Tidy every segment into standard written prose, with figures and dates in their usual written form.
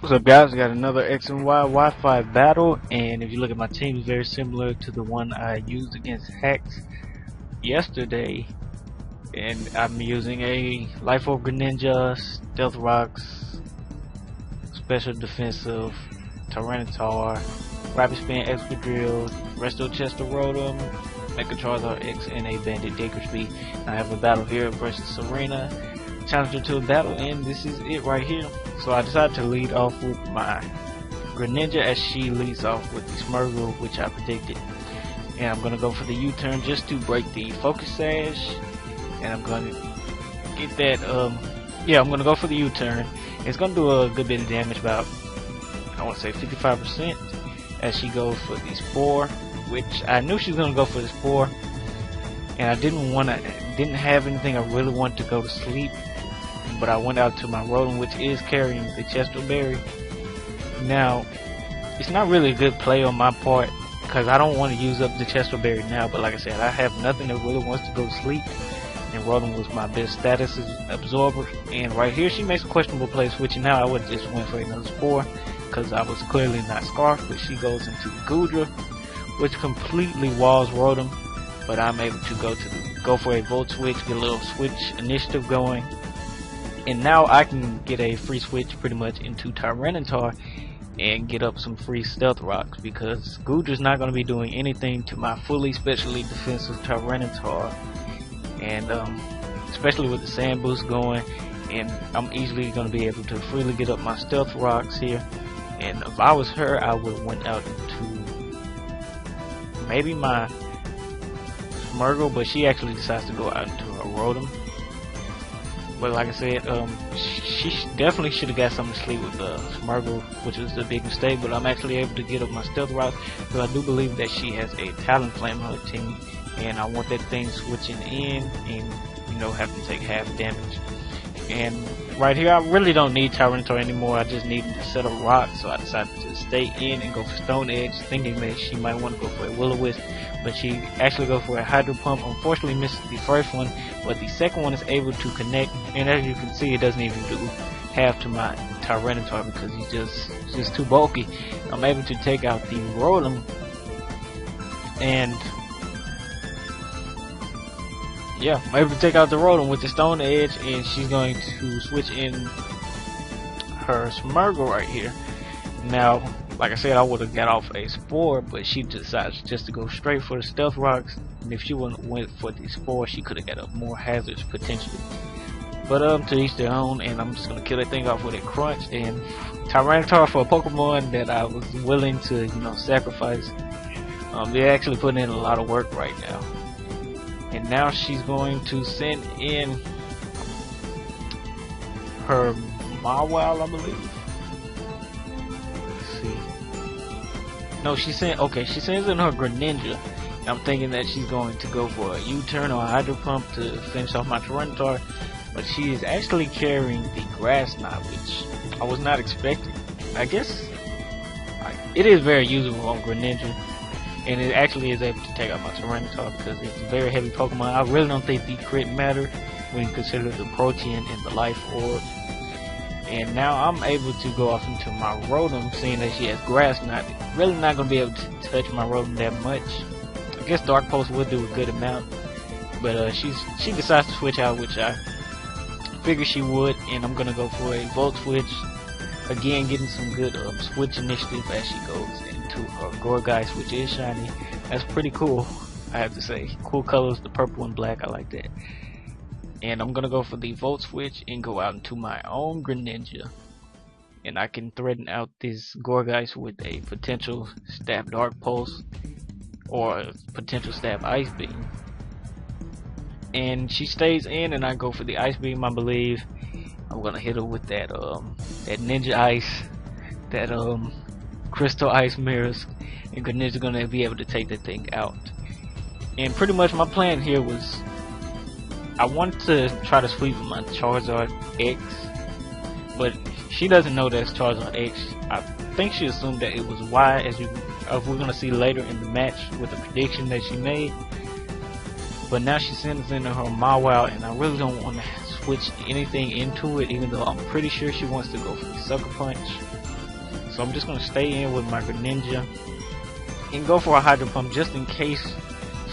What's up, guys? We got another X and Y Wi-Fi battle, and if you look at my team, it's very similar to the one I used against Hacks yesterday. And I'm using a Life Orb Greninja, Stealth Rocks, Special Defensive, Tyranitar, Rapid Spin, Excadrill, Resto Chester Rotom, Mecha Charizard X, and a Bandit Diggersby. I have a battle here versus Serena. Challenge her to a battle, and this is it right here. So I decided to lead off with my Greninja as she leads off with the Smurgle, which I predicted. And I'm going to go for the U-turn just to break the Focus Sash. And I'm going to get that, I'm going to go for the U-turn. It's going to do a good bit of damage, about, I want to say 55%, as she goes for the Spore, which I knew she was going to go for the Spore. And I didn't have anything I really wanted to go to sleep. But I went out to my Rotom, which is carrying the Chester Berry. Now, it's not really a good play on my part, because I don't want to use up the Chester Berry now. But like I said, I have nothing that really wants to go to sleep, and Rotom was my best status absorber. And right here, she makes a questionable play switching. Now I would just went for another Spore, because I was clearly not Scarf. But she goes into the Goodra, which completely walls Rotom. But I'm able to go for a Volt Switch, get a little switch initiative going. And now I can get a free switch pretty much into Tyranitar and get up some free Stealth Rocks, because Goodra's not going to be doing anything to my fully specially defensive Tyranitar. And especially with the Sand Boost going, and I'm easily going to be able to freely get up my Stealth Rocks here. And if I was her, I would have went out into maybe my Smurgle, but she actually decides to go out into her Rotom. But like I said, she definitely should have got something to sleep with the Smurgle, which was a big mistake. But I'm actually able to get up my Stealth Rock, because I do believe that she has a Talonflame on her team, and I want that thing switching in and, have to take half damage. And right here, I really don't need Tyranitar anymore. I just need to set up rocks, so I decided to stay in and go for Stone Edge, thinking that she might want to go for a Will-O-Wisp, but she actually goes for a Hydro Pump. Unfortunately misses the first one, but the second one is able to connect, and as you can see, it doesn't even do half to my Tyranitar, because he's just too bulky. I'm able to take out the Rotom, and yeah, I'm able to take out the Rotom with the Stone Edge, and she's going to switch in her Smurgle right here. Now, like I said, I would have got off a Spore, but she decides just to go straight for the Stealth Rocks. And if she went for the Spore, she could have got up more hazards potentially. But to each their own, and I'm just gonna kill that thing off with a Crunch. And Tyranitar, for a Pokemon that I was willing to, sacrifice, they're actually putting in a lot of work right now. And now she's going to send in her Mawile, I believe. No, she sends in her Greninja. I'm thinking that she's going to go for a U-turn or a Hydro Pump to finish off my Tyranitar, but she is actually carrying the Grass Knot, which I was not expecting. I guess it is very usable on Greninja, and it actually is able to take out my Tyranitar because it's a very heavy Pokemon. I really don't think the crit matter when you consider the Protein and the Life Orb. And now I'm able to go off into my Rotom, seeing that she has Grass Knot. Really not going to be able to touch my Rotom that much. I guess Dark Pulse would do a good amount, but she decides to switch out, which I figured she would, and I'm going to go for a Volt Switch. Again, getting some good switch initiative as she goes into her Gourgeist, which is shiny. That's pretty cool, I have to say. Cool colors, the purple and black, I like that. And I'm gonna go for the Volt Switch and go out into my own Greninja, and I can threaten out this Gourgeist with a potential stab Dark Pulse or a potential stab Ice Beam. And she stays in, and I go for the Ice Beam. I believe I'm gonna hit her with that that Ninja Ice, that Crystal Ice Mirrors, and Greninja's gonna be able to take that thing out. And pretty much my plan here was, I want to try to sweep my Charizard X, but she doesn't know that's Charizard X. I think she assumed that it was Y, as we're going to see later in the match with the prediction that she made. But now she sends in her Mawile, and I really don't want to switch anything into it, even though I'm pretty sure she wants to go for the Sucker Punch. So I'm just gonna stay in with my Greninja and go for a Hydro Pump just in case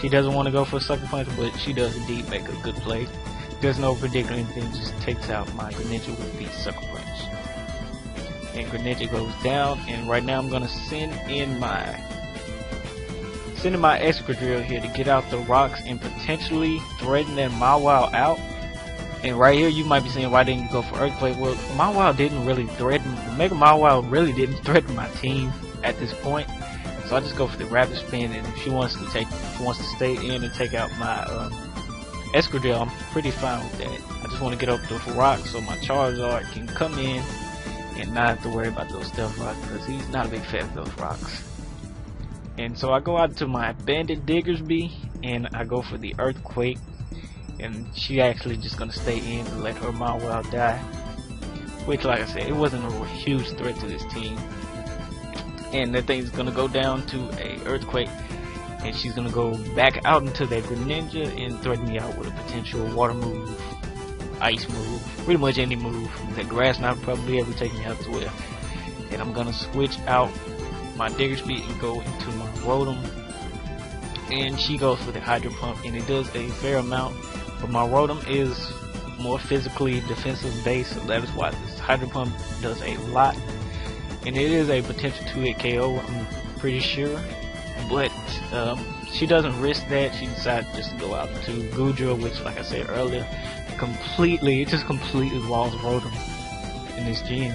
she doesn't want to go for a Sucker Punch, but she does indeed make a good play. There's no predictor or anything, just takes out my Greninja with the Sucker Punch. And Greninja goes down, and right now I'm gonna send in my Excadrill here to get out the rocks and potentially threaten that Mawile out. And right here you might be saying, why didn't you go for Earthquake? Well, Mawile didn't really threaten, Mega Mawile really didn't threaten my team at this point. So I just go for the Rapid Spin, and if she wants to stay in and take out my Excadrill, I'm pretty fine with that. I just want to get up to the rock so my Charizard can come in and not have to worry about those Stealth Rocks, because he's not a big fan of those rocks. And so I go out to my Bandit Diggersby and I go for the Earthquake, and she actually just gonna stay in and let her Mawile die, which, like I said, it wasn't a huge threat to this team. And that thing's gonna go down to a Earthquake, and she's gonna go back out into that Greninja and threaten me out with a potential Water move, Ice move, pretty much any move. That Grass Knot probably be able to take me out as well. And I'm gonna switch out my Diggersby and go into my Rotom, and she goes for the Hydro Pump, and it does a fair amount, but my Rotom is more physically defensive based, so that is why this Hydro Pump does a lot. And it is a potential 2-hit KO, I'm pretty sure, but she doesn't risk that. She decided just to go out to Goodra, which, like I said earlier, it just completely walls Rotom in this gym.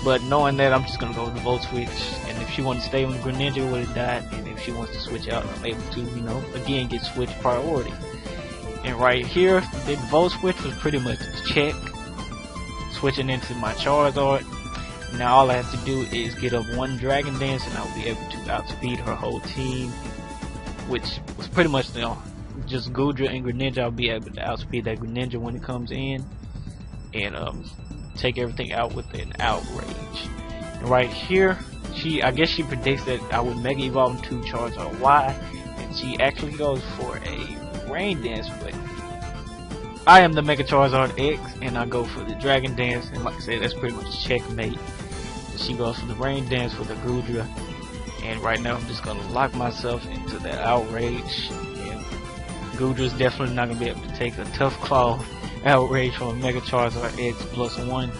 But knowing that, I'm just gonna go with the Volt Switch, and if she wants to stay on the Greninja, it would have died, and if she wants to switch out, I'm able to, you know, again get switch priority. And right here, the Volt Switch was pretty much a check, switching into my Charizard. Now all I have to do is get up one Dragon Dance, and I'll be able to outspeed her whole team, which was pretty much, you know, just Goodra and Greninja. I'll be able to outspeed that Greninja when it comes in, and take everything out with an Outrage. And right here, I guess she predicts that I would Mega Evolve into Charizard Y, and she actually goes for a Rain Dance, but I am the Mega Charizard X, and I go for the Dragon Dance, and like I said, that's pretty much checkmate. She goes for the Rain Dance with the Goodra, and right now I'm just gonna lock myself into that Outrage, and Goodra's definitely not gonna be able to take a Tough Claw Outrage from a Mega Charizard X +1,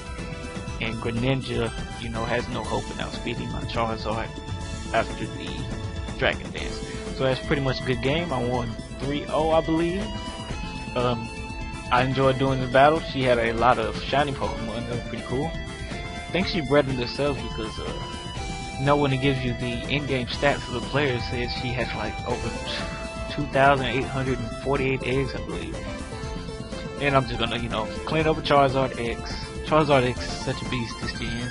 and Greninja, you know, has no hope in outspeeding my Charizard after the Dragon Dance. So that's pretty much a good game. I won 3-0, I believe. I enjoyed doing the battle. She had a lot of shiny Pokemon. That was pretty cool. I think she bred them themselves, because you know, when it gives you the in-game stats for the player, it says she has like over 2,848 eggs, I believe. And I'm just gonna, you know, clean up with Charizard X. Charizard X is such a beast this gen.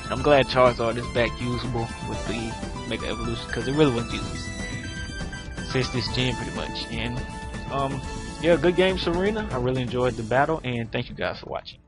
I'm glad Charizard is back usable with the Mega Evolution, because it really wasn't used since this gen pretty much. And yeah, good game, Serena. I really enjoyed the battle, and thank you guys for watching.